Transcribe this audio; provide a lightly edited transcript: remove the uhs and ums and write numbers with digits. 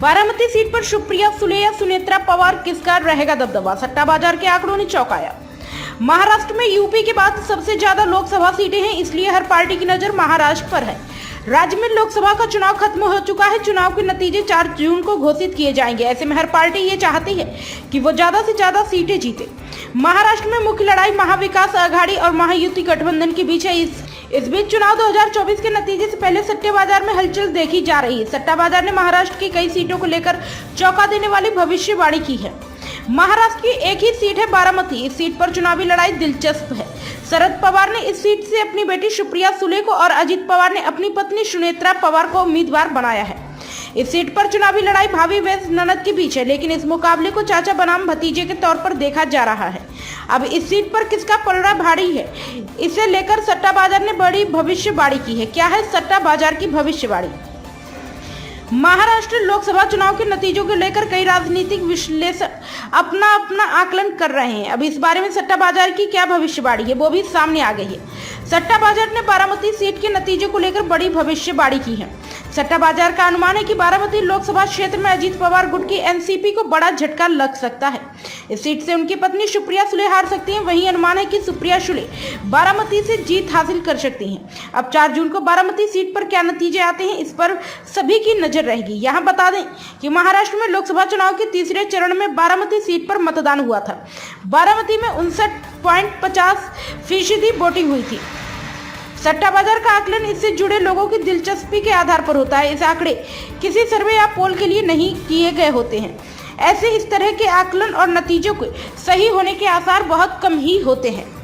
Baramati seat पर सुप्रिया सुले या सुनेत्रा पवार, किसका रहेगा दबदबा? सट्टा बाजार के आंकड़ों ने चौंकाया। महाराष्ट्र में यूपी के बाद सबसे ज्यादा लोकसभा सीटें हैं, इसलिए हर पार्टी की नजर महाराष्ट्र पर है। राज्य में लोकसभा का चुनाव खत्म हो चुका है। चुनाव के नतीजे 4 जून को घोषित किए जाएंगे। ऐसे में हर पार्टी ये चाहती है कि वो ज्यादा से ज्यादा सीटें जीते। महाराष्ट्र में मुख्य लड़ाई महाविकास आघाड़ी और महायुति गठबंधन के बीच है। इस बीच चुनाव 2024 के नतीजे से पहले सट्टे बाजार में हलचल देखी जा रही है। सट्टा बाजार ने महाराष्ट्र की कई सीटों को लेकर चौंका देने वाली भविष्यवाणी की है। महाराष्ट्र की एक ही सीट है बारामती। इस सीट पर चुनावी लड़ाई दिलचस्प है। शरद पवार ने इस सीट से अपनी बेटी सुप्रिया सुले को और अजित पवार ने अपनी पत्नी सुनेत्रा पवार को उम्मीदवार बनाया है। इस सीट पर चुनावी लड़ाई भाभी व ननद के बीच है, लेकिन इस मुकाबले को चाचा बनाम भतीजे के तौर पर देखा जा रहा है। अब इस सीट पर किसका पलड़ा भारी है, इसे लेकर सट्टा बाजार ने बड़ी भविष्यवाणी की है। क्या है सट्टा बाजार की भविष्यवाणी? महाराष्ट्र लोकसभा चुनाव के नतीजों को लेकर कई राजनीतिक विश्लेषक अपना अपना आकलन कर रहे हैं। अब इस बारे में सट्टा बाजार की क्या भविष्यवाणी है, वो भी सामने आ गई है। सट्टा बाजार ने बारामती सीट के नतीजे को लेकर बड़ी भविष्यवाणी की है। सट्टा बाजार का अनुमान है कि बारामती लोकसभा क्षेत्र में अजित पवार गुट की एनसीपी को बड़ा झटका लग सकता है। इस सीट से उनकी पत्नी सुप्रिया सुले हार सकती हैं। वहीं अनुमान है कि सुप्रिया सुले बारामती से जीत हासिल कर सकती हैं। अब 4 जून को बारामती सीट पर क्या नतीजे आते हैं, इस पर सभी की नजर रहेगी। यहाँ बता दें कि महाराष्ट्र में लोकसभा चुनाव के तीसरे चरण में बारामती सीट पर मतदान हुआ था। बारामती में 59.50% वोटिंग हुई थी। सट्टा बाजार का आकलन इससे जुड़े लोगों की दिलचस्पी के आधार पर होता है। इस आंकड़े किसी सर्वे या पोल के लिए नहीं किए गए होते हैं। ऐसे इस तरह के आकलन और नतीजों के सही होने के आसार बहुत कम ही होते हैं।